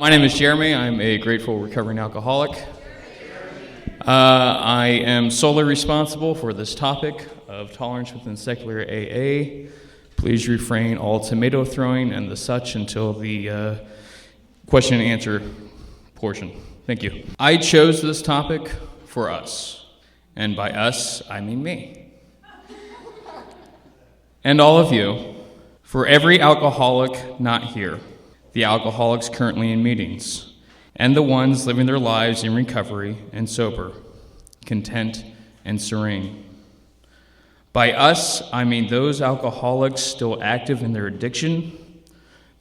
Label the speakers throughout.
Speaker 1: My name is Jeremy. I'm a grateful recovering alcoholic. I am solely responsible for this topic of tolerance within secular AA. Please refrain all tomato throwing and the such until the question and answer portion. Thank you. I chose this topic for us, and by us, I mean me. And all of you, for every alcoholic not here, the alcoholics currently in meetings, and the ones living their lives in recovery and sober, content and serene. By us, I mean those alcoholics still active in their addiction,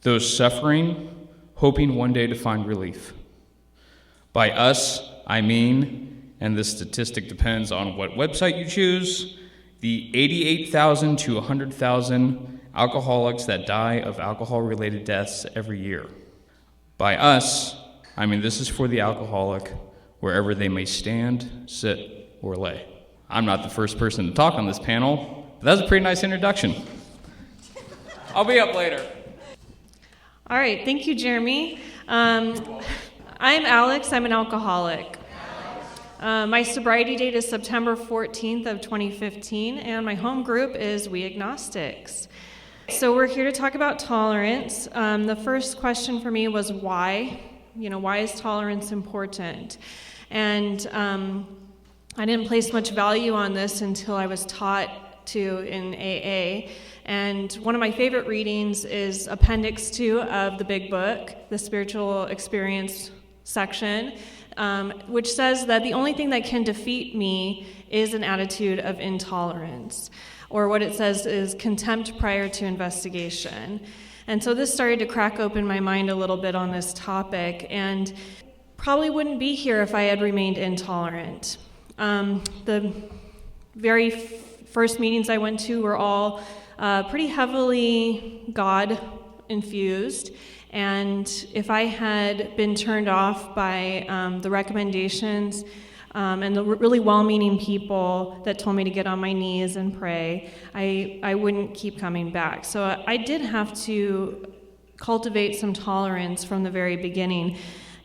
Speaker 1: those suffering, hoping one day to find relief. By us, I mean, and this statistic depends on what website you choose, the 88,000 to 100,000 alcoholics that die of alcohol-related deaths every year. By us, I mean this is for the alcoholic wherever they may stand, sit, or lay. I'm not the first person to talk on this panel, but that's a pretty nice introduction. I'll be up later.
Speaker 2: All right, thank you, Jeremy. I'm Alex. I'm an alcoholic. My sobriety date is September 14th of 2015, and my home group is We Agnostics. So we're here to talk about tolerance. The first question for me was why? Why is tolerance important? And I didn't place much value on this until I was taught to in AA. And one of my favorite readings is Appendix 2 of the Big Book, the Spiritual Experience section, which says that the only thing that can defeat me is an attitude of intolerance. Or what it says is contempt prior to investigation. And so this started to crack open my mind a little bit on this topic, and probably wouldn't be here if I had remained intolerant. The very first meetings I went to were all pretty heavily God-infused, and if I had been turned off by the recommendations and the really well-meaning people that told me to get on my knees and pray, I wouldn't keep coming back. So I did have to cultivate some tolerance from the very beginning.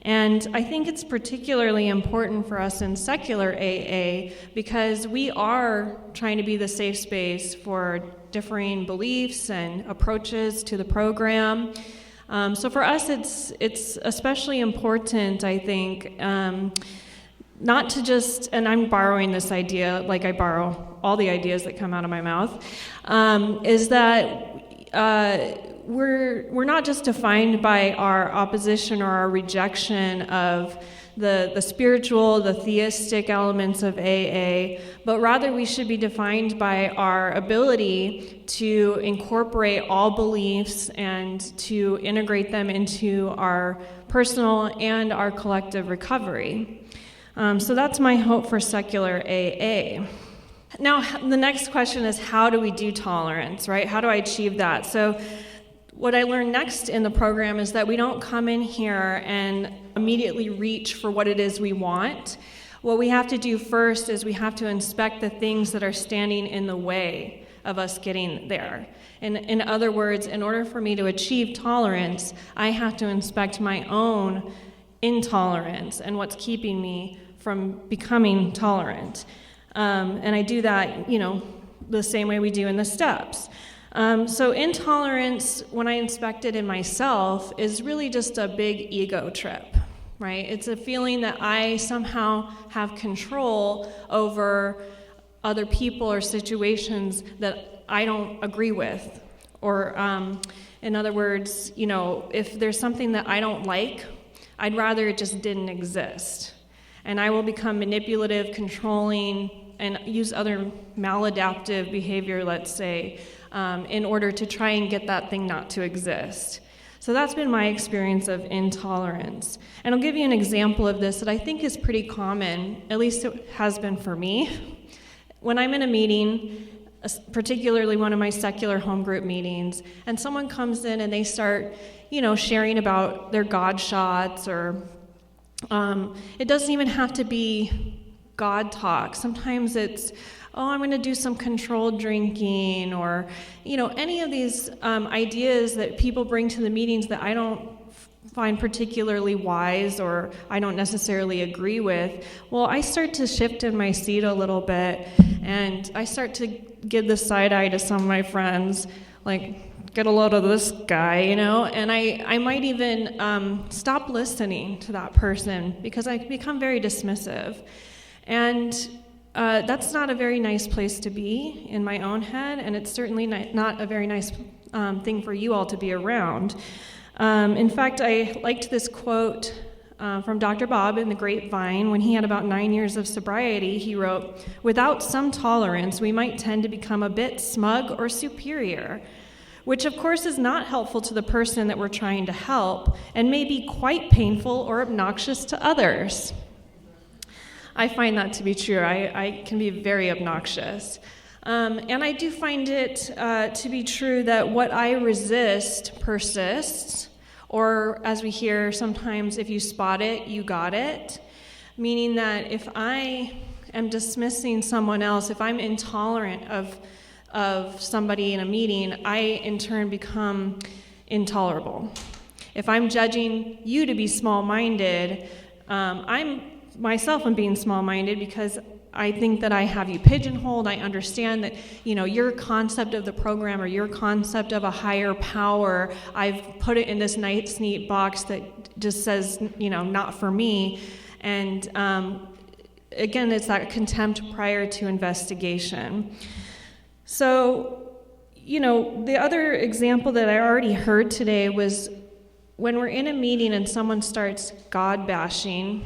Speaker 2: And I think it's particularly important for us in secular AA because we are trying to be the safe space for differing beliefs and approaches to the program. So for us, it's especially important, I think, not to just, and I'm borrowing this idea, like I borrow all the ideas that come out of my mouth, is that we're not just defined by our opposition or our rejection of the spiritual, the theistic elements of AA, but rather we should be defined by our ability to incorporate all beliefs and to integrate them into our personal and our collective recovery. So that's my hope for secular AA. Now, the next question is, how do we do tolerance, right? How do I achieve that? So what I learned next in the program is that we don't come in here and immediately reach for what it is we want. What we have to do first is we have to inspect the things that are standing in the way of us getting there. In other words, in order for me to achieve tolerance, I have to inspect my own intolerance and what's keeping me from becoming tolerant. And I do that, the same way we do in the steps. So intolerance, when I inspect it in myself, is really just a big ego trip, right? It's a feeling that I somehow have control over other people or situations that I don't agree with. Or, in other words, if there's something that I don't like, I'd rather it just didn't exist. And I will become manipulative, controlling, and use other maladaptive behavior, let's say, in order to try and get that thing not to exist. So that's been my experience of intolerance. And I'll give you an example of this that I think is pretty common, at least it has been for me. When I'm in a meeting, particularly one of my secular home group meetings, and someone comes in and they start, sharing about their God shots, or it doesn't even have to be God talk. Sometimes it's, I'm going to do some controlled drinking, or, any of these ideas that people bring to the meetings that I don't find particularly wise or I don't necessarily agree with, well, I start to shift in my seat a little bit, and I start to give the side eye to some of my friends, like, get a load of this guy, and I might even stop listening to that person because I become very dismissive. And that's not a very nice place to be in my own head, and it's certainly not a very nice thing for you all to be around. In fact, I liked this quote from Dr. Bob in The Grapevine. When he had about 9 years of sobriety, he wrote, "Without some tolerance, we might tend to become a bit smug or superior, which of course is not helpful to the person that we're trying to help and may be quite painful or obnoxious to others." I find that to be true. I can be very obnoxious. And I do find it to be true that what I resist persists, or as we hear sometimes, if you spot it, you got it, meaning that if I am dismissing someone else, if I'm intolerant of somebody in a meeting, I in turn become intolerable. If I'm judging you to be small-minded, I'm myself am being small-minded because I think that I have you pigeonholed. I understand that, your concept of the program or your concept of a higher power, I've put it in this nice, neat box that just says, not for me. And again, it's that contempt prior to investigation. So, the other example that I already heard today was when we're in a meeting and someone starts God bashing.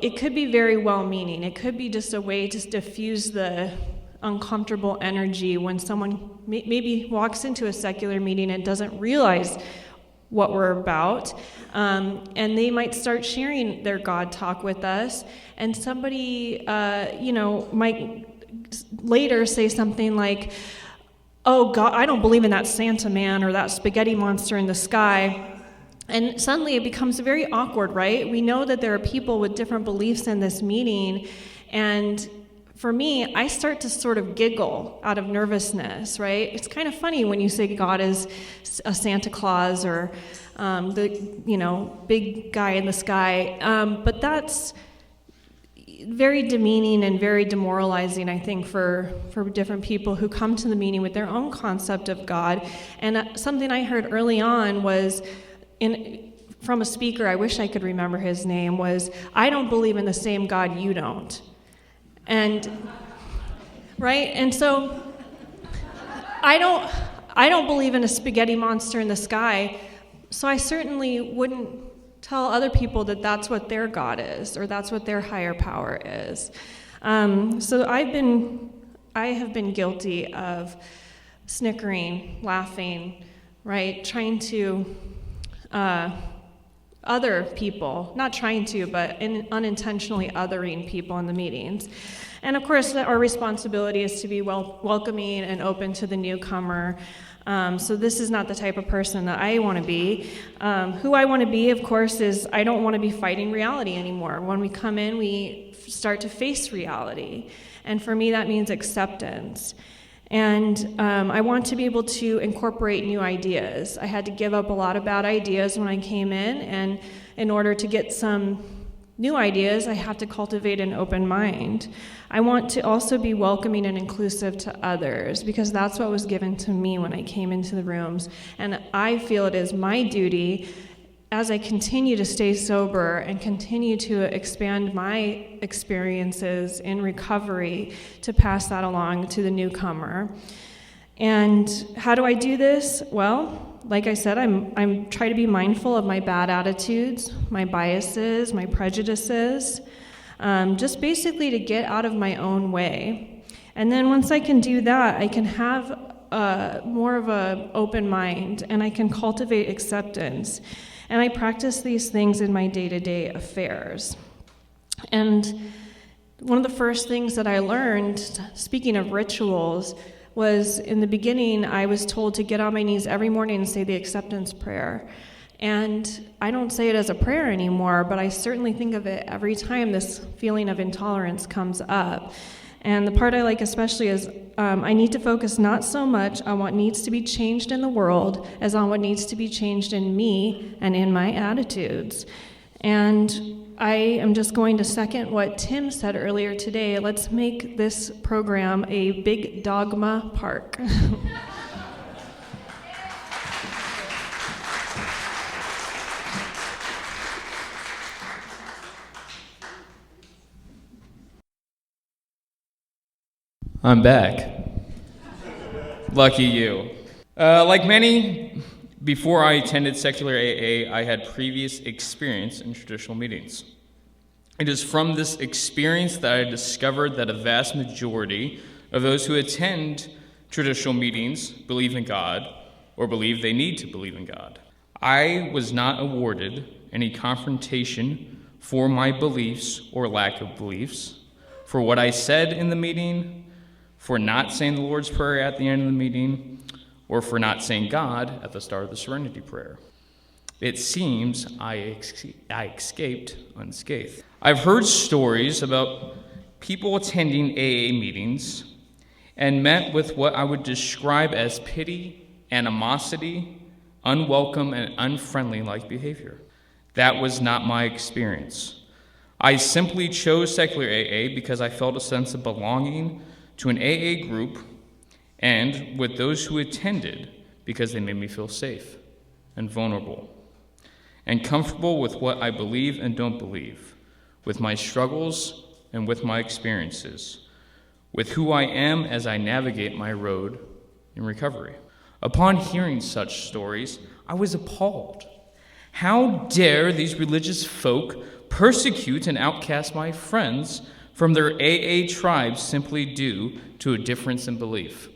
Speaker 2: It could be very well-meaning. It could be just a way to diffuse the uncomfortable energy when someone maybe walks into a secular meeting and doesn't realize what we're about, and they might start sharing their God talk with us, and somebody, might later say something like, "Oh, God, I don't believe in that Santa man or that spaghetti monster in the sky." And suddenly it becomes very awkward, right? We know that there are people with different beliefs in this meeting, and for me, I start to sort of giggle out of nervousness, right? It's kind of funny when you say God is a Santa Claus or the big guy in the sky, but that's very demeaning and very demoralizing, I think, for different people who come to the meeting with their own concept of God. And something I heard early on was from a speaker, I wish I could remember his name, was, "I don't believe in the same God you don't." And, right? And so, I don't believe in a spaghetti monster in the sky, so I certainly wouldn't tell other people that that's what their God is, or that's what their higher power is. So I have been guilty of snickering, laughing, right? Trying to other people, not trying to, but unintentionally othering people in the meetings. And of course, our responsibility is to be welcoming and open to the newcomer. So this is not the type of person that I want to be. Who I want to be, of course, is I don't want to be fighting reality anymore. When we come in, we start to face reality. And for me, that means acceptance. And I want to be able to incorporate new ideas. I had to give up a lot of bad ideas when I came in, and in order to get some new ideas, I have to cultivate an open mind. I want to also be welcoming and inclusive to others, because that's what was given to me when I came into the rooms. And I feel it is my duty, as I continue to stay sober and continue to expand my experiences in recovery, to pass that along to the newcomer. And how do I do this? Well, like I said, I'm trying to be mindful of my bad attitudes, my biases, my prejudices, just basically to get out of my own way. And then once I can do that, I can have more of an open mind, and I can cultivate acceptance. And I practice these things in my day-to-day affairs. And one of the first things that I learned, speaking of rituals, was in the beginning I was told to get on my knees every morning and say the acceptance prayer. And I don't say it as a prayer anymore, but I certainly think of it every time this feeling of intolerance comes up. And the part I like especially is I need to focus not so much on what needs to be changed in the world as on what needs to be changed in me and in my attitudes. And I am just going to second what Tim said earlier today. Let's make this program a big dogma park.
Speaker 1: I'm back. Lucky you. Like many, before I attended secular AA, I had previous experience in traditional meetings. It is from this experience that I discovered that a vast majority of those who attend traditional meetings believe in God or believe they need to believe in God. I was not awarded any confrontation for my beliefs or lack of beliefs, for what I said in the meeting, for not saying the Lord's Prayer at the end of the meeting, or for not saying God at the start of the Serenity Prayer. It seems I escaped unscathed. I've heard stories about people attending AA meetings and met with what I would describe as pity, animosity, unwelcome, and unfriendly-like behavior. That was not my experience. I simply chose secular AA because I felt a sense of belonging to an AA group and with those who attended because they made me feel safe and vulnerable and comfortable with what I believe and don't believe, with my struggles and with my experiences, with who I am as I navigate my road in recovery. Upon hearing such stories, I was appalled. How dare these religious folk persecute and outcast my friends from their AA tribes simply due to a difference in belief?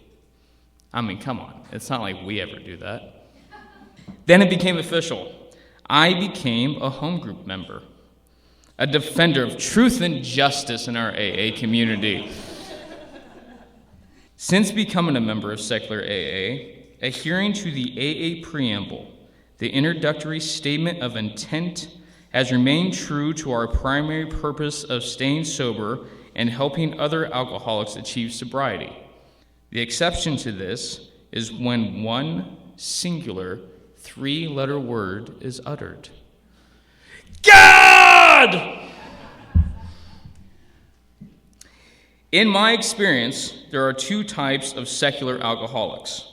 Speaker 1: I mean, come on. It's not like we ever do that. Then it became official. I became a home group member, a defender of truth and justice in our AA community. Since becoming a member of secular AA, adhering to the AA preamble, the introductory statement of intent has remained true to our primary purpose of staying sober and helping other alcoholics achieve sobriety. The exception to this is when one singular three-letter word is uttered. God! In my experience, there are two types of secular alcoholics.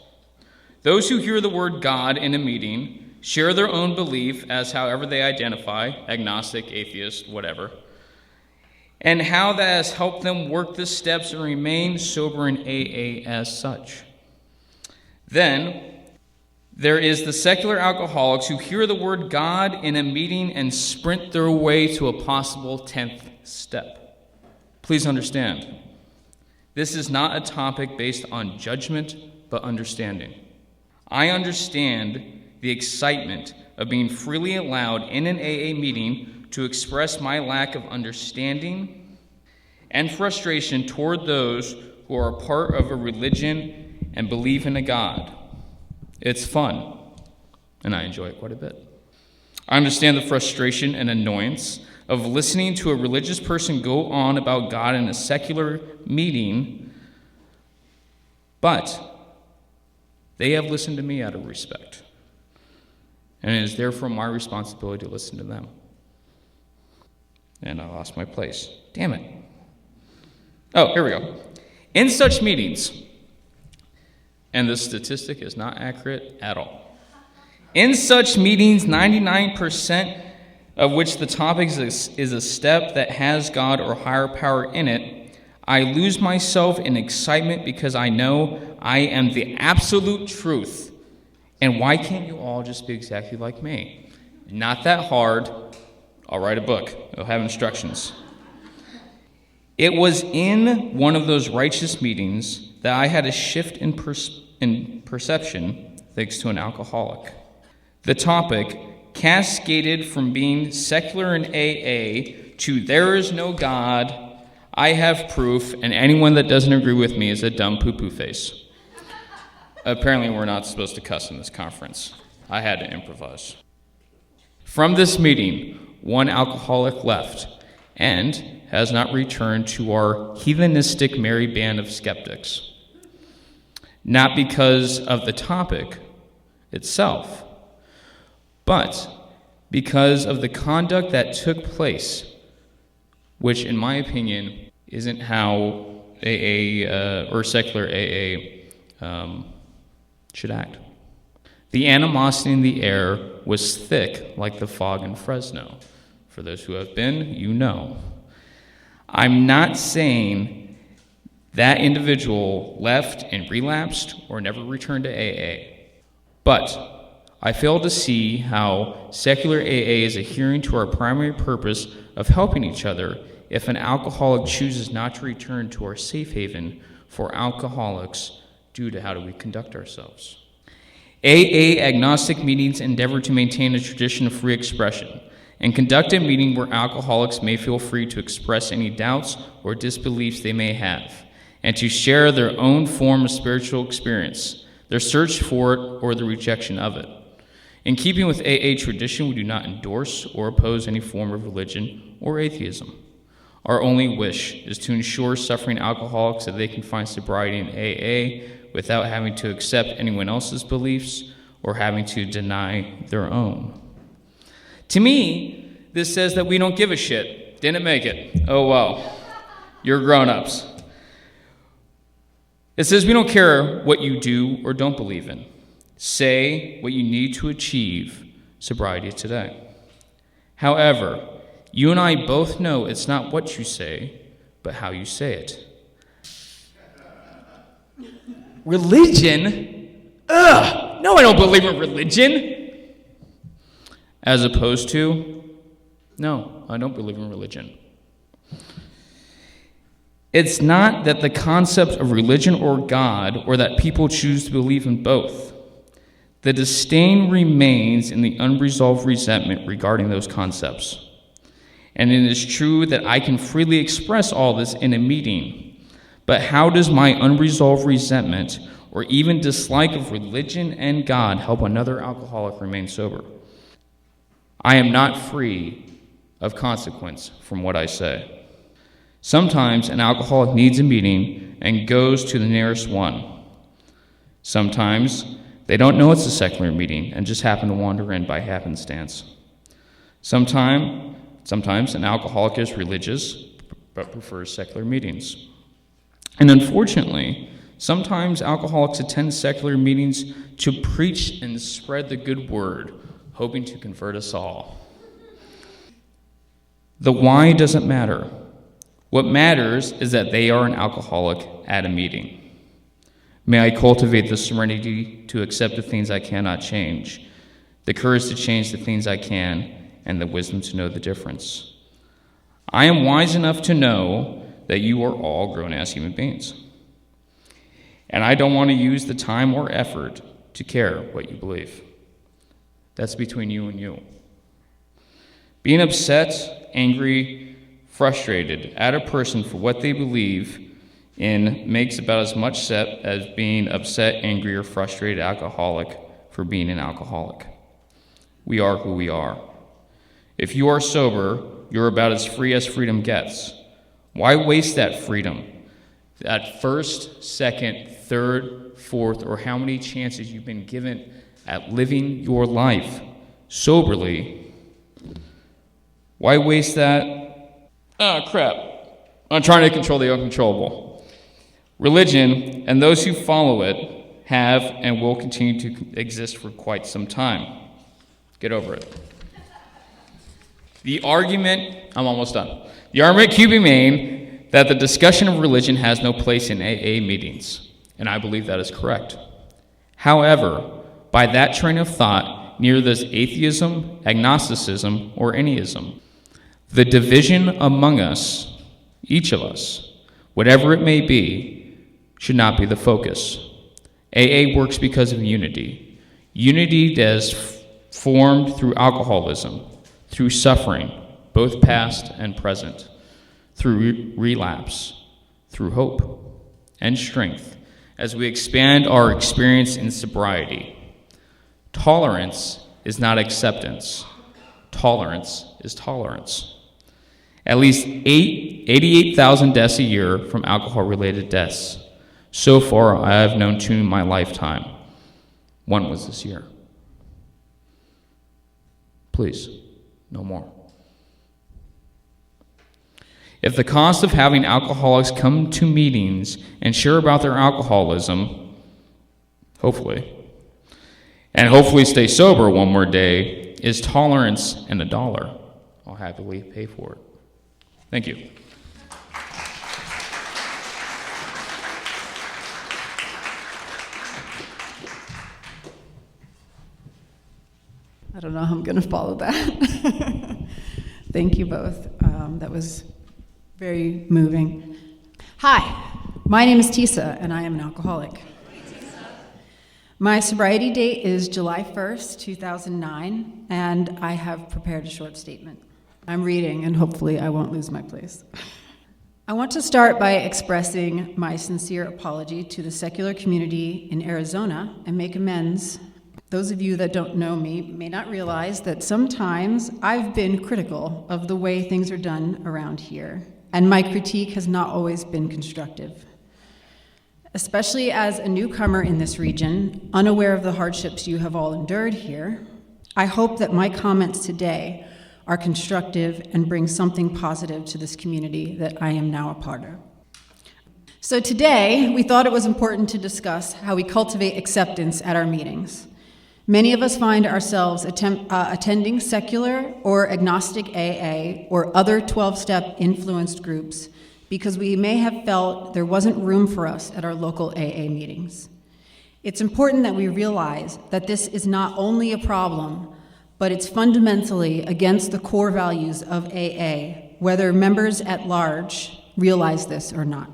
Speaker 1: Those who hear the word God in a meeting, share their own belief as however they identify, agnostic, atheist, whatever, and how that has helped them work the steps and remain sober in AA as such. Then, there is the secular alcoholics who hear the word God in a meeting and sprint their way to a possible 10th step. Please understand, this is not a topic based on judgment, but understanding. I understand the excitement of being freely allowed in an AA meeting to express my lack of understanding and frustration toward those who are a part of a religion and believe in a God. It's fun, and I enjoy it quite a bit. I understand the frustration and annoyance of listening to a religious person go on about God in a secular meeting, but they have listened to me out of respect. And it is therefore my responsibility to listen to them. And I lost my place. Damn it. Oh, here we go. In such meetings, and this statistic is not accurate at all. In such meetings, 99% of which the topic is a step that has God or higher power in it, I lose myself in excitement because I know I am the absolute truth. And why can't you all just be exactly like me? Not that hard. I'll write a book. It'll have instructions. It was in one of those righteous meetings that I had a shift in perception thanks to an alcoholic. The topic cascaded from being secular in AA to there is no God, I have proof, and anyone that doesn't agree with me is a dumb poo-poo face. Apparently we're not supposed to cuss in this conference. I had to improvise. From this meeting, one alcoholic left and has not returned to our heathenistic merry band of skeptics. Not because of the topic itself, but because of the conduct that took place, which, in my opinion, isn't how AA or secular AA should act. The animosity in the air was thick like the fog in Fresno. For those who have been, you know. I'm not saying that individual left and relapsed or never returned to AA, but I fail to see how secular AA is adhering to our primary purpose of helping each other if an alcoholic chooses not to return to our safe haven for alcoholics due to how do we conduct ourselves. AA agnostic meetings endeavor to maintain a tradition of free expression and conduct a meeting where alcoholics may feel free to express any doubts or disbeliefs they may have, and to share their own form of spiritual experience, their search for it or the rejection of it. In keeping with AA tradition, we do not endorse or oppose any form of religion or atheism. Our only wish is to ensure suffering alcoholics that they can find sobriety in AA without having to accept anyone else's beliefs or having to deny their own. To me, this says that we don't give a shit. Didn't make it. Oh well. You're grown-ups. It says we don't care what you do or don't believe in. Say what you need to achieve sobriety today. However, you and I both know it's not what you say, but how you say it. Religion? Ugh! No, I don't believe in religion! As opposed to, no, I don't believe in religion. It's not that the concept of religion or God, or that people choose to believe in both. The disdain remains in the unresolved resentment regarding those concepts. And it is true that I can freely express all this in a meeting, but how does my unresolved resentment or even dislike of religion and God help another alcoholic remain sober? I am not free of consequence from what I say. Sometimes an alcoholic needs a meeting and goes to the nearest one. Sometimes they don't know it's a secular meeting and just happen to wander in by happenstance. Sometimes an alcoholic is religious but prefers secular meetings. And unfortunately, sometimes alcoholics attend secular meetings to preach and spread the good word, hoping to convert us all. The why doesn't matter. What matters is that they are an alcoholic at a meeting. May I cultivate the serenity to accept the things I cannot change, the courage to change the things I can, and the wisdom to know the difference. I am wise enough to know that you are all grown-ass human beings. And I don't want to use the time or effort to care what you believe. That's between you and you. Being upset, angry, frustrated at a person for what they believe in makes about as much sense as being upset, angry, or frustrated alcoholic for being an alcoholic. We are who we are. If you are sober, you're about as free as freedom gets. Why waste that freedom? That first, second, third, fourth, or how many chances you've been given at living your life soberly. Why waste that? Oh, crap. I'm trying to control the uncontrollable. Religion and those who follow it have and will continue to exist for quite some time. Get over it. I'm almost done. The argument can be made that the discussion of religion has no place in AA meetings, and I believe that is correct. However, by that train of thought, neither does atheism, agnosticism, or anyism. The division among us, each of us, whatever it may be, should not be the focus. AA works because of unity. Unity that is formed through alcoholism, through suffering, both past and present, through relapse, through hope and strength, as we expand our experience in sobriety. Tolerance is not acceptance. Tolerance is tolerance. At least 88,000 deaths a year from alcohol-related deaths. So far, I have known 2 in my lifetime. 1 was this year. Please, no more. If the cost of having alcoholics come to meetings and share about their alcoholism, hopefully stay sober one more day, is tolerance and $1, I'll happily pay for it. Thank you.
Speaker 3: I don't know how I'm going to follow that. Thank you both. That was very moving. Hi, my name is Tisa, and I am an alcoholic. My sobriety date is July 1st, 2009, and I have prepared a short statement. I'm reading, and hopefully I won't lose my place. I want to start by expressing my sincere apology to the secular community in Arizona and make amends. Those of you that don't know me may not realize that sometimes I've been critical of the way things are done around here, and my critique has not always been constructive. Especially as a newcomer in this region, unaware of the hardships you have all endured here, I hope that my comments today are constructive and bring something positive to this community that I am now a part of. So today, we thought it was important to discuss how we cultivate acceptance at our meetings. Many of us find ourselves attending secular or agnostic AA or other 12-step influenced groups because we may have felt there wasn't room for us at our local AA meetings. It's important that we realize that this is not only a problem, but it's fundamentally against the core values of AA, whether members at large realize this or not.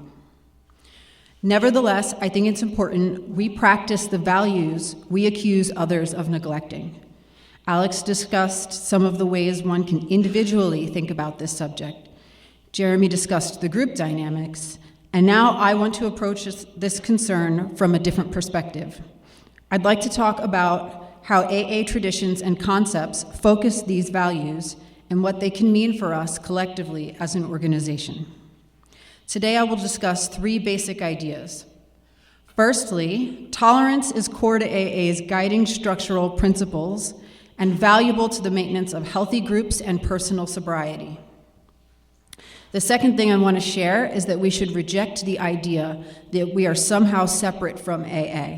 Speaker 3: Nevertheless, I think it's important we practice the values we accuse others of neglecting. Alex discussed some of the ways one can individually think about this subject. Jeremy discussed the group dynamics, and now I want to approach this concern from a different perspective. I'd like to talk about how AA traditions and concepts focus these values and what they can mean for us collectively as an organization. Today I will discuss 3 basic ideas. Firstly, tolerance is core to AA's guiding structural principles and valuable to the maintenance of healthy groups and personal sobriety. The second thing I want to share is that we should reject the idea that we are somehow separate from AA.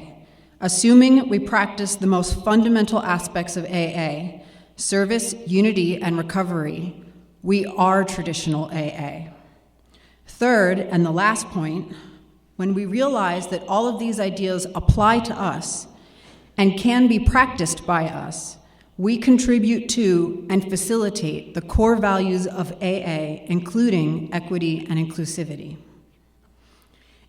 Speaker 3: Assuming we practice the most fundamental aspects of AA, service, unity, and recovery, we are traditional AA. Third, and the last point, when we realize that all of these ideas apply to us and can be practiced by us, we contribute to and facilitate the core values of AA, including equity and inclusivity.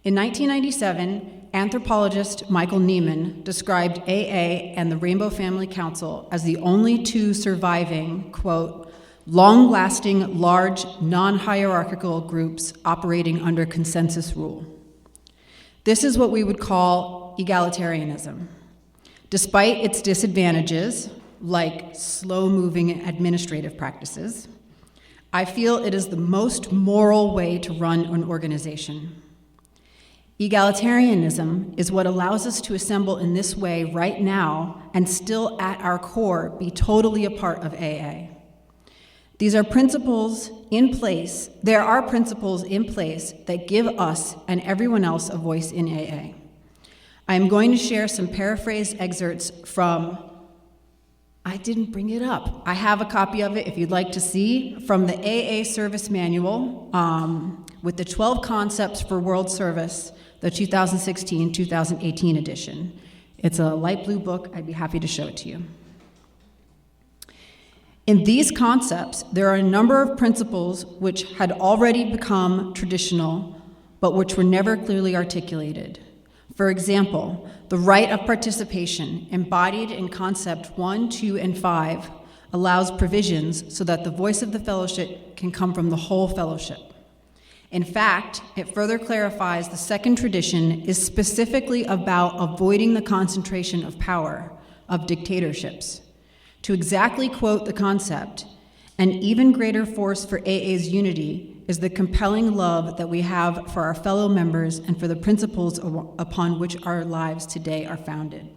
Speaker 3: In 1997, anthropologist Michael Neiman described AA and the Rainbow Family Council as the only 2 surviving, quote, long-lasting, large, non-hierarchical groups operating under consensus rule. This is what we would call egalitarianism. Despite its disadvantages, like slow-moving administrative practices, I feel it is the most moral way to run an organization. Egalitarianism is what allows us to assemble in this way right now and still at our core be totally a part of AA. There are principles in place that give us and everyone else a voice in AA. I am going to share some paraphrased excerpts from, I didn't bring it up. I have a copy of it if you'd like to see, from the AA Service Manual with the 12 Concepts for World Service, the 2016-2018 edition. It's a light blue book. I'd be happy to show it to you. In these concepts, there are a number of principles which had already become traditional, but which were never clearly articulated. For example, the right of participation, embodied in Concept 1, 2, and 5, allows provisions so that the voice of the fellowship can come from the whole fellowship. In fact, it further clarifies the second tradition is specifically about avoiding the concentration of power, of dictatorships. To exactly quote the concept, An even greater force for AA's unity is the compelling love that we have for our fellow members and for the principles upon which our lives today are founded.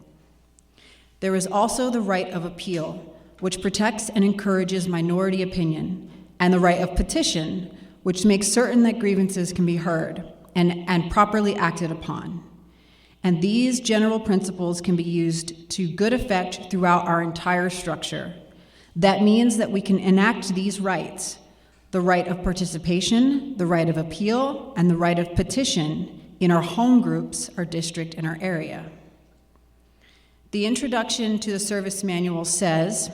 Speaker 3: There is also the right of appeal, which protects and encourages minority opinion, and the right of petition, which makes certain that grievances can be heard and properly acted upon. And these general principles can be used to good effect throughout our entire structure. That means that we can enact these rights: the right of participation, the right of appeal, and the right of petition in our home groups, our district, and our area. The introduction to the service manual says,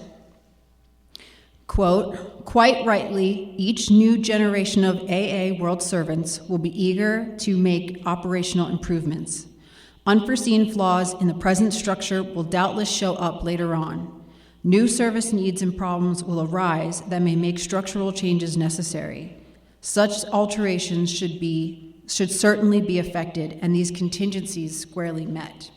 Speaker 3: quote, "Quite rightly, each new generation of AA World Servants will be eager to make operational improvements. Unforeseen flaws in the present structure will doubtless show up later on. New service needs and problems will arise that may make structural changes necessary. Such alterations should certainly be effected, and these contingencies squarely met.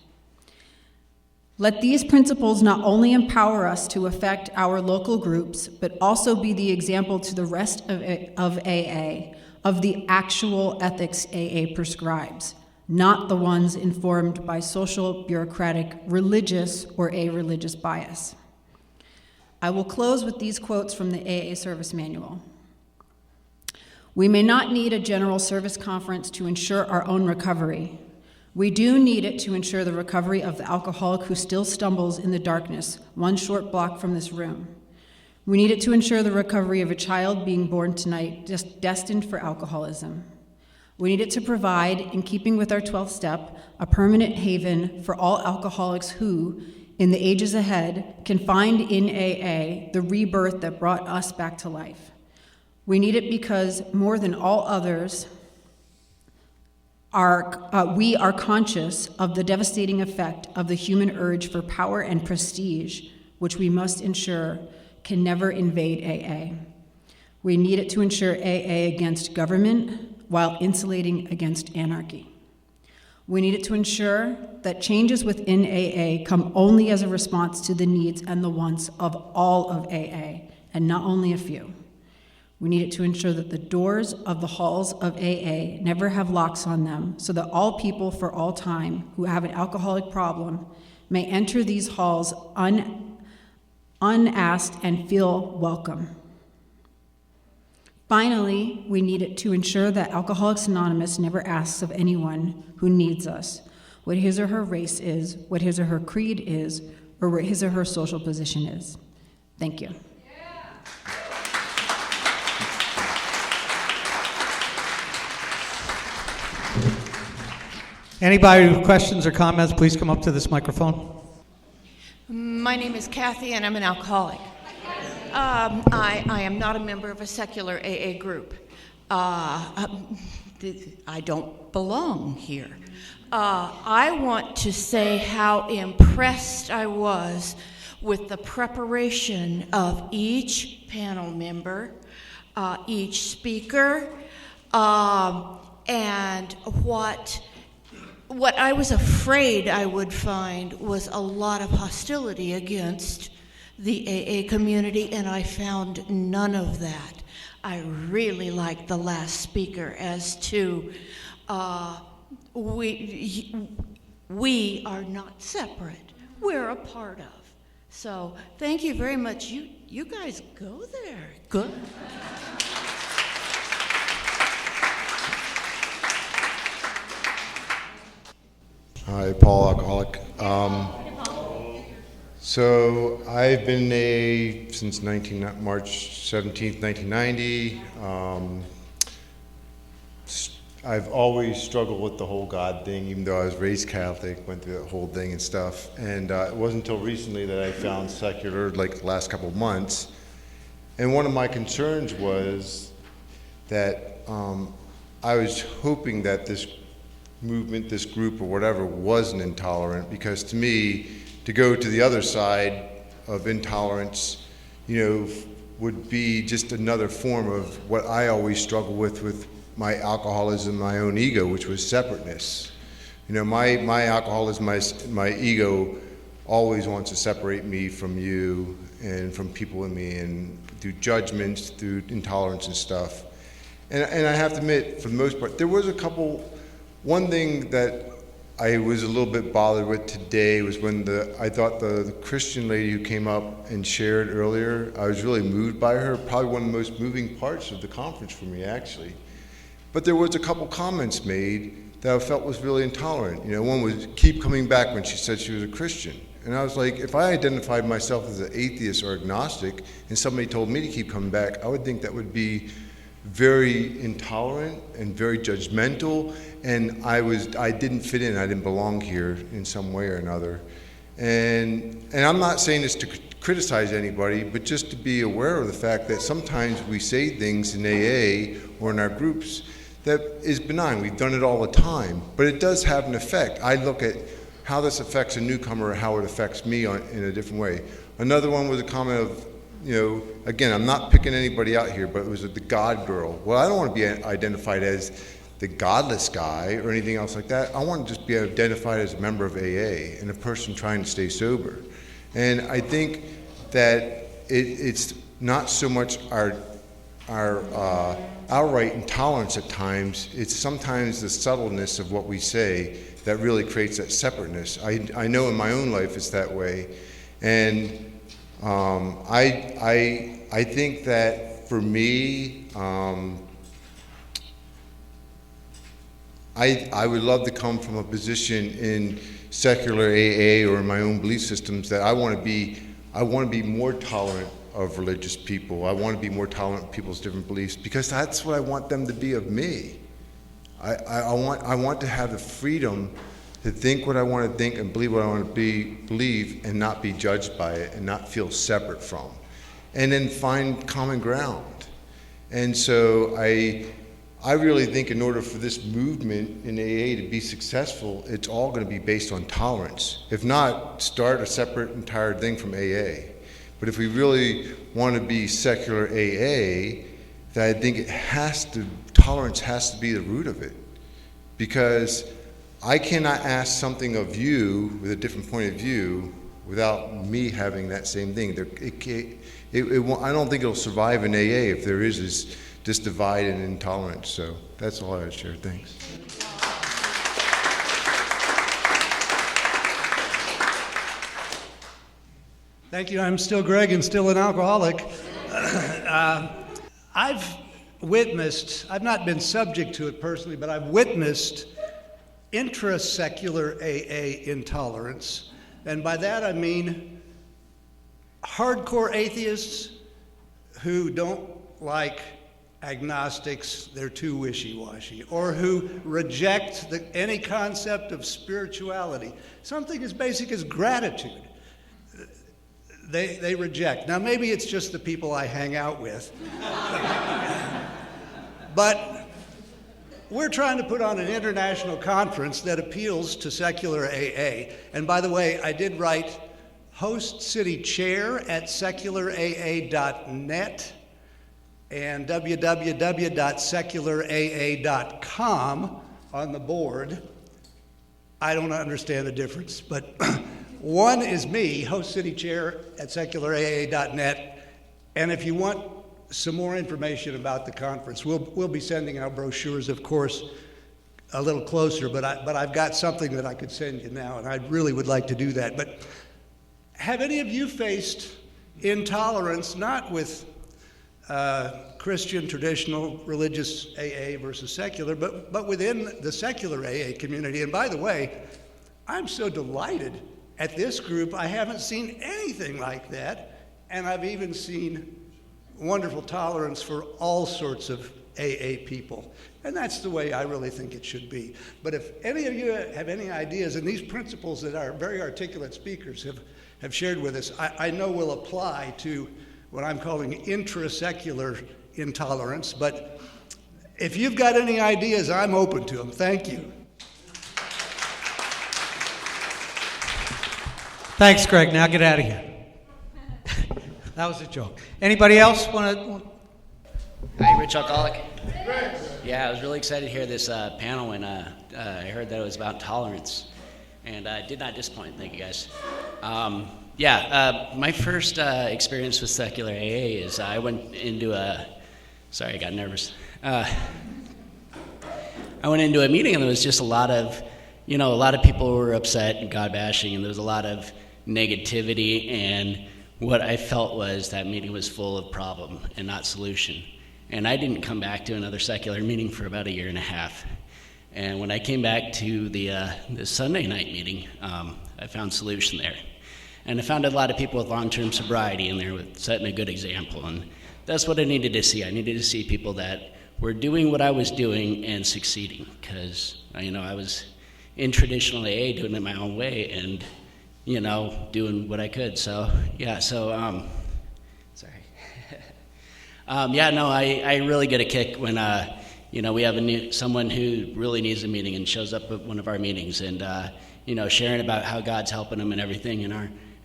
Speaker 3: Let these principles not only empower us to affect our local groups, but also be the example to the rest of AA of the actual ethics AA prescribes, not the ones informed by social, bureaucratic, religious, or a-religious bias." I will close with these quotes from the AA Service Manual. "We may not need a general service conference to ensure our own recovery. We do need it to ensure the recovery of the alcoholic who still stumbles in the darkness, one short block from this room. We need it to ensure the recovery of a child being born tonight, just destined for alcoholism. We need it to provide, in keeping with our 12th step, a permanent haven for all alcoholics who, in the ages ahead, can find in AA the rebirth that brought us back to life. We need it because, more than all others, we are conscious of the devastating effect of the human urge for power and prestige, which we must ensure can never invade AA. We need it to ensure AA against government while insulating against anarchy. We need it to ensure that changes within AA come only as a response to the needs and the wants of all of AA, and not only a few. We need it to ensure that the doors of the halls of AA never have locks on them, so that all people for all time who have an alcoholic problem may enter these halls unasked and feel welcome. Finally, we need it to ensure that Alcoholics Anonymous never asks of anyone who needs us what his or her race is, what his or her creed is, or what his or her social position is. Thank you.
Speaker 4: Anybody with questions or comments, please come up to this microphone.
Speaker 5: My name is Kathy, and I'm an alcoholic. I am not a member of a secular AA group. I don't belong here. I want to say how impressed I was with the preparation of each panel member, each speaker, and what I was afraid I would find was a lot of hostility against the AA community, and I found none of that. I really liked the last speaker as to we are not separate. We're a part of. So thank you very much. You guys go there. Good.
Speaker 6: Hi, Paul, alcoholic. So I've been in AA since March 17th, 1990. I've always struggled with the whole God thing, even though I was raised Catholic, went through that whole thing and stuff. And it wasn't until recently that I found secular, like the last couple of months. And one of my concerns was that I was hoping that this movement, this group or whatever, wasn't intolerant, because to me, to go to the other side of intolerance, would be just another form of what I always struggle with my alcoholism, my own ego, which was separateness. My alcoholism, my ego always wants to separate me from you, and from people in me, and through judgments, through intolerance and stuff. And I have to admit, for the most part, there was one thing that I was a little bit bothered with today was when I thought the Christian lady who came up and shared earlier, I was really moved by her, probably one of the most moving parts of the conference for me, actually. But there was a couple comments made that I felt was really intolerant. One was keep coming back when she said she was a Christian. And I was like, if I identified myself as an atheist or agnostic and somebody told me to keep coming back, I would think that would be very intolerant and very judgmental, and I didn't fit in. I didn't belong here in some way or another. And I'm not saying this to criticize anybody, but just to be aware of the fact that sometimes we say things in AA or in our groups that is benign. We've done it all the time, but it does have an effect. I look at how this affects a newcomer or how it affects me in a different way. Another one was a comment of, again, I'm not picking anybody out here, but it was the God girl. Well, I don't want to be identified as the godless guy or anything else like that. I want to just be identified as a member of AA and a person trying to stay sober. And I think that it's not so much our outright intolerance at times, it's sometimes the subtleness of what we say that really creates that separateness. I know in my own life it's that way. And I think that for me, I would love to come from a position in secular AA or in my own belief systems that I want to be more tolerant of religious people. I want to be more tolerant of people's different beliefs because that's what I want them to be of me. I want to have the freedom to think what I want to think and believe what I want to believe and not be judged by it and not feel separate from. And then find common ground. And so I really think in order for this movement in AA to be successful, it's all going to be based on tolerance. If not, start a separate entire thing from AA. But if we really want to be secular AA, then I think tolerance has to be the root of it. Because I cannot ask something of you with a different point of view without me having that same thing. I don't think it'll survive in AA if there is this divide and intolerance. So that's all I would share. Thanks.
Speaker 4: Thank you. I'm still Greg and still an alcoholic. I've not been subject to it personally, but I've witnessed intra-secular AA intolerance. And by that I mean hardcore atheists who don't like agnostics, they're too wishy-washy, or who reject any concept of spirituality. Something as basic as gratitude. They reject. Now maybe it's just the people I hang out with. But we're trying to put on an international conference that appeals to secular AA. And by the way, I did write host city chair at secularaa.net and www.secularaa.com on the board. I don't understand the difference, but one is me, host city chair at secularaa.net. And if you want some more information about the conference, we'll be sending out brochures, of course, a little closer, but I've got something that I could send you now, and I really would like to do that. But have any of you faced intolerance, not with Christian, traditional, religious AA versus secular, but within the secular AA community? And by the way, I'm so delighted at this group. I haven't seen anything like that, and I've even seen wonderful tolerance for all sorts of AA people. And that's the way I really think it should be. But if any of you have any ideas, and these principles that our very articulate speakers have shared with us, I know will apply to what I'm calling intra-secular intolerance. But if you've got any ideas, I'm open to them. Thank you. Thanks, Greg. Now get out of here. That was a joke. Anybody else want to?
Speaker 7: Hi, Rich Alcoholic. Yeah, I was really excited to hear this panel when I heard that it was about tolerance. and did not disappoint. Thank you, guys. My first experience with secular AA is I went into sorry, I got nervous. I went into a meeting and there was just a lot of people who were upset and God bashing, and there was a lot of negativity, and what I felt was that meeting was full of problem and not solution. And I didn't come back to another secular meeting for about 1.5 years. And when I came back to the Sunday night meeting, I found solution there. And I found a lot of people with long-term sobriety in there setting a good example. And that's what I needed to see. I needed to see people that were doing what I was doing and succeeding. Because, I was in traditional AA doing it my own way and, doing what I could. So, sorry. I really get a kick when, we have someone who really needs a meeting and shows up at one of our meetings and, sharing about how God's helping them and everything, and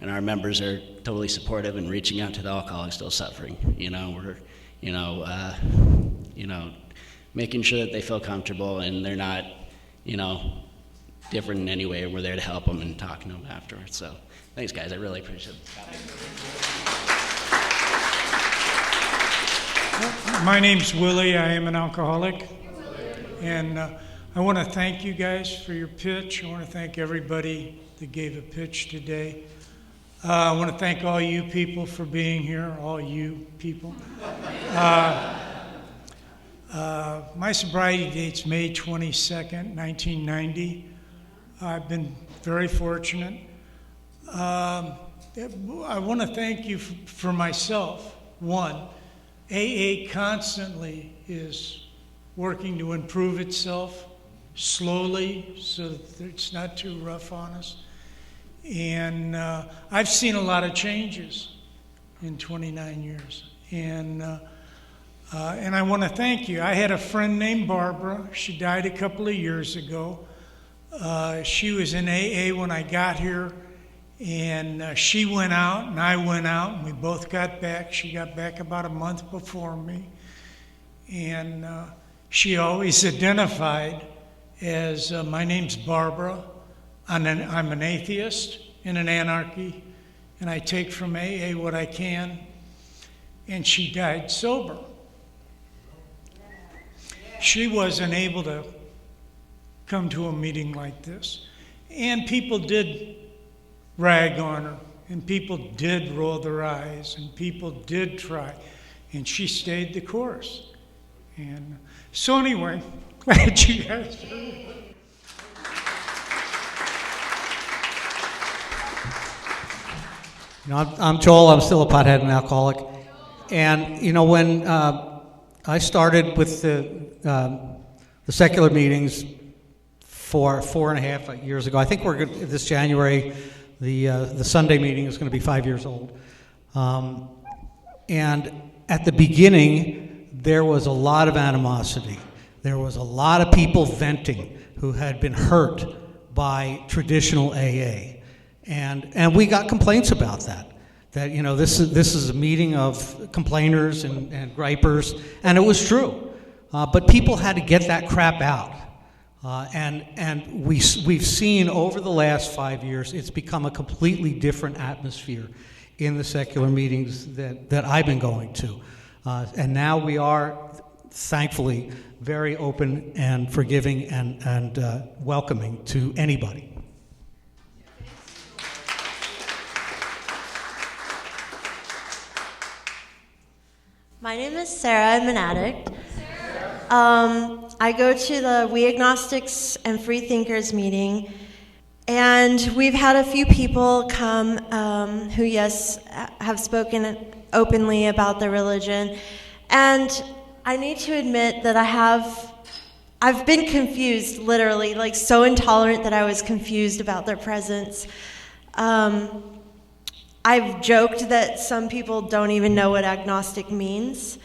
Speaker 7: our members are totally supportive and reaching out to the alcoholics still suffering. We're, making sure that they feel comfortable and they're not, different in any way. We're there to help them and talk to them afterwards. So thanks, guys. I really appreciate it.
Speaker 8: My name's Willie. I am an alcoholic. And I want to thank you guys for your pitch. I want to thank everybody that gave a pitch today. I want to thank all you people for being here, all you people. My sobriety date's May 22nd, 1990. I've been very fortunate. I want to thank you for myself. One, AA constantly is working to improve itself slowly so that it's not too rough on us. And I've seen a lot of changes in 29 years. And I want to thank you. I had a friend named Barbara. She died a couple of years ago. She was in AA when I got here. And she went out and I went out and we both got back. She got back about a month before me. And she always identified as, my name's Barbara. I'm an atheist in an anarchy, and I take from AA what I can. And she died sober. She wasn't able to come to a meeting like this. And people did rag on her, and people did roll their eyes, and people did try. And she stayed the course. And so anyway, glad you guys are here.
Speaker 9: I'm Joel. I'm still a pothead and alcoholic. And, when I started with the secular meetings 4.5 years ago, I think this January, the Sunday meeting is going to be 5 years old. And at the beginning, there was a lot of animosity. There was a lot of people venting who had been hurt by traditional AA. And we got complaints about that this is a meeting of complainers and gripers, and it was true. But people had to get that crap out. And we've seen over the last 5 years, it's become a completely different atmosphere in the secular meetings that I've been going to. And now we are, thankfully, very open and forgiving and welcoming to anybody.
Speaker 10: My name is Sarah. I'm an addict. I go to the We Agnostics and Free Thinkers meeting, and we've had a few people come who, yes, have spoken openly about their religion. And I need to admit that I've been confused, literally, like so intolerant that I was confused about their presence. I've joked that some people don't even know what agnostic means.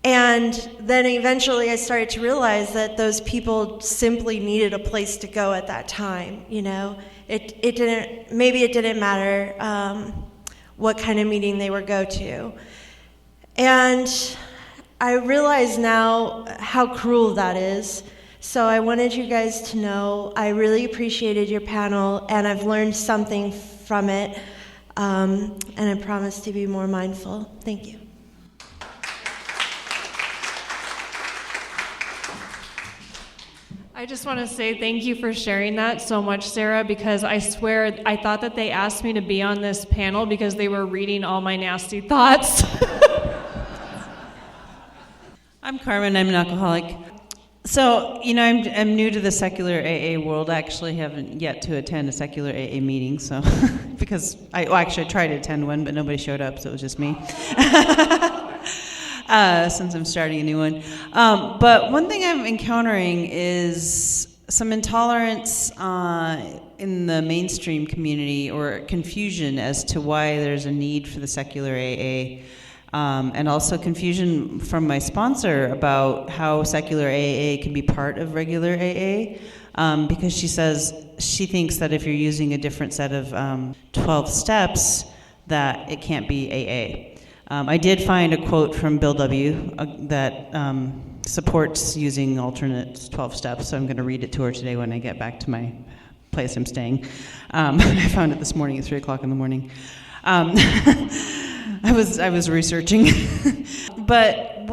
Speaker 10: And then eventually I started to realize that those people simply needed a place to go at that time, It didn't matter what kind of meeting they would go to. And I realize now how cruel that is. So I wanted you guys to know I really appreciated your panel, and I've learned something from it, and I promise to be more mindful. Thank you.
Speaker 2: I just want to say thank you for sharing that so much, Sarah, because I swear I thought that they asked me to be on this panel because they were reading all my nasty thoughts.
Speaker 11: I'm Carmen, I'm an alcoholic. So, I'm new to the secular AA world. I actually haven't yet to attend a secular AA meeting, so, because I tried to attend one, but nobody showed up, so it was just me. Since I'm starting a new one. But one thing I'm encountering is some intolerance in the mainstream community, or confusion as to why there's a need for the secular AA. And also confusion from my sponsor about how secular AA can be part of regular AA, because she says she thinks that if you're using a different set of 12 steps, that it can't be AA. I did find a quote from Bill W. That supports using alternate 12 steps, so I'm going to read it to her today when I get back to my place I'm staying. I found it this morning at 3 o'clock in the morning. I was researching, but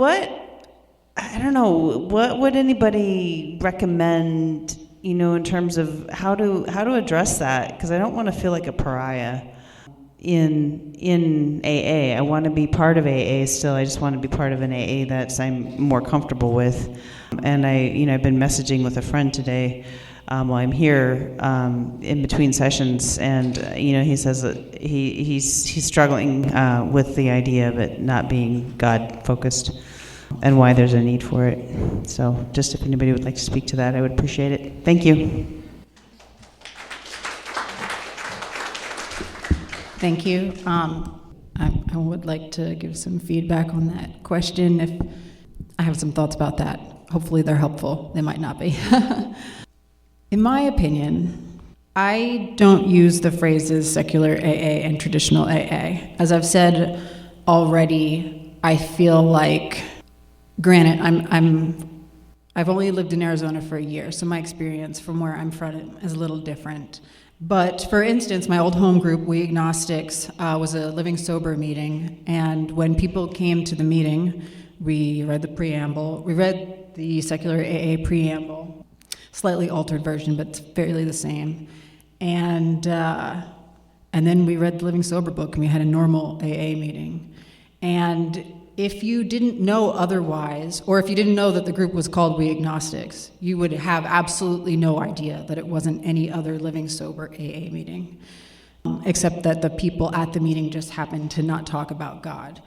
Speaker 11: I don't know, what would anybody recommend, in terms of how to address that? Because I don't want to feel like a pariah in AA. I want to be part of AA still. I just want to be part of an AA that I'm more comfortable with. And I've been messaging with a friend today while I'm here in between sessions, and he says that he's struggling with the idea of it not being God focused, and why there's a need for it. So just if anybody would like to speak to that, I would appreciate it. Thank you.
Speaker 3: Thank you. I would like to give some feedback on that question. If I have some thoughts about that, hopefully they're helpful. They might not be. In my opinion, I don't use the phrases secular AA and traditional AA. As I've said already, I feel like, granted, I've only lived in Arizona for a year, so my experience from where I'm from is a little different. But for instance, my old home group, We Agnostics, was a living sober meeting, and when people came to the meeting, we read the preamble. We read the secular AA preamble, slightly altered version, but it's fairly the same. And then we read the Living Sober book, and we had a normal AA meeting. And if you didn't know otherwise, or if you didn't know that the group was called We Agnostics, you would have absolutely no idea that it wasn't any other Living Sober AA meeting, except that the people at the meeting just happened to not talk about God.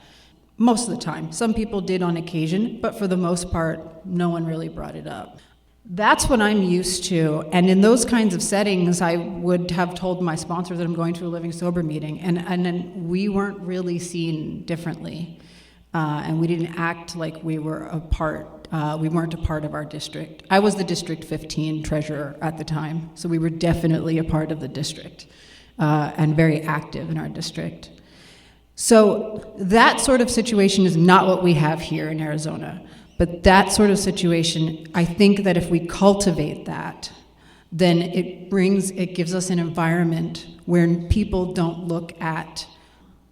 Speaker 3: Most of the time. Some people did on occasion, but for the most part, no one really brought it up. That's what I'm used to, and in those kinds of settings, I would have told my sponsor that I'm going to a Living Sober meeting, and then we weren't really seen differently. And we didn't act like we were we weren't a part of our district. I was the District 15 treasurer at the time, so we were definitely a part of the district, and very active in our district. So that sort of situation is not what we have here in Arizona. But that sort of situation, I think that if we cultivate that, then it gives us an environment where people don't look at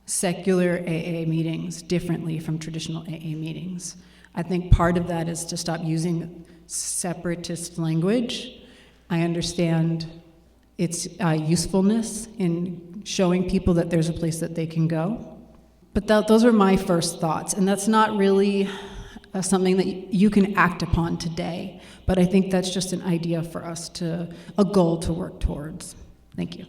Speaker 3: secular AA meetings differently from traditional AA meetings. I think part of that is to stop using separatist language. I understand its usefulness in showing people that there's a place that they can go. But those are my first thoughts, and that's not really something that you can act upon today. But I think that's just an idea for us a goal to work towards. Thank you.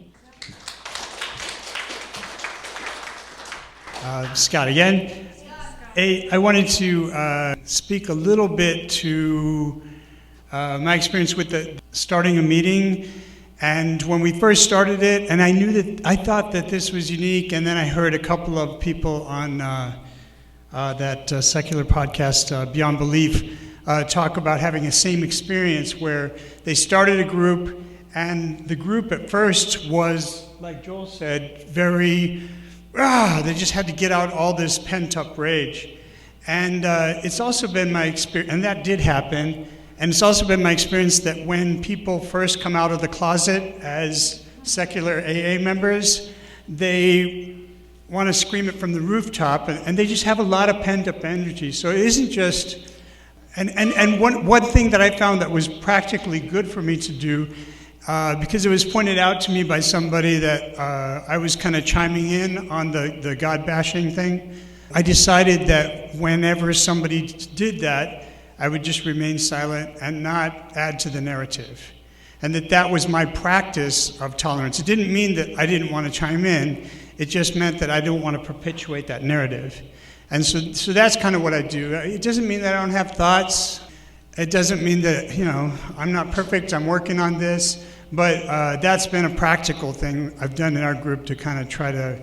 Speaker 8: Scott again. I wanted to speak a little bit to my experience with starting a meeting, and when we first started it, and I thought that this was unique, and then I heard a couple of people on that secular podcast, Beyond Belief, talk about having the same experience where they started a group, and the group at first was, like Joel said, very they just had to get out all this pent-up rage. And it's also been my experience, and that did happen, And it's also been my experience that when people first come out of the closet as secular AA members, they want to scream it from the rooftop, and they just have a lot of pent-up energy. So it isn't just, and one thing that I found that was practically good for me to do, because it was pointed out to me by somebody that I was kind of chiming in on the God bashing thing. I decided that whenever somebody did that, I would just remain silent and not add to the narrative. And that was my practice of tolerance. It didn't mean that I didn't want to chime in. It just meant that I don't want to perpetuate that narrative. And so that's kind of what I do. It doesn't mean that I don't have thoughts. It doesn't mean that, I'm not perfect. I'm working on this. But that's been a practical thing I've done in our group to kind of try to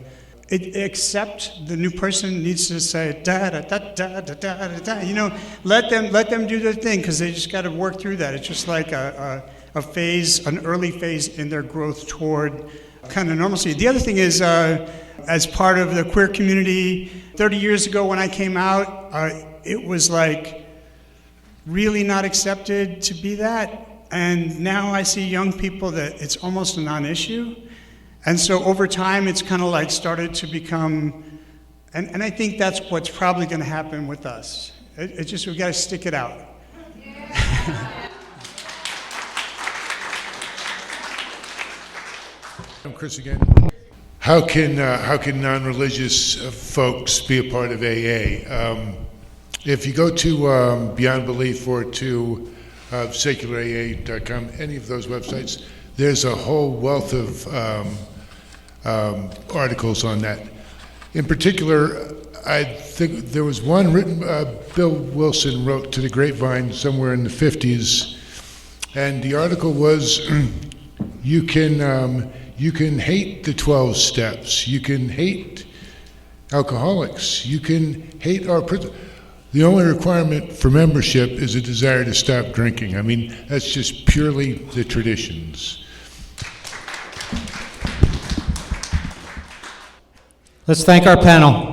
Speaker 8: accept the new person needs to say da da da da da da da. Let them do their thing, because they just got to work through that. It's just like a phase, an early phase in their growth toward kind of normalcy. The other thing is, as part of the queer community, 30 years ago when I came out, it was like really not accepted to be that. And now I see young people that it's almost a non-issue. And so over time, it's kind of like started to become, and I think that's what's probably going to happen with us. It's just, we've got to stick it out.
Speaker 12: I'm Chris again. How can non-religious folks be a part of AA? If you go to Beyond Belief or to seculara.com, any of those websites, there's a whole wealth of articles on that. In particular, I think there was one written, Bill Wilson wrote to the Grapevine somewhere in the 50s, and the article was, you can hate the 12 steps, you can hate alcoholics, you can hate our prison. The only requirement for membership is a desire to stop drinking. I mean, that's just purely the traditions.
Speaker 9: Let's thank our panel.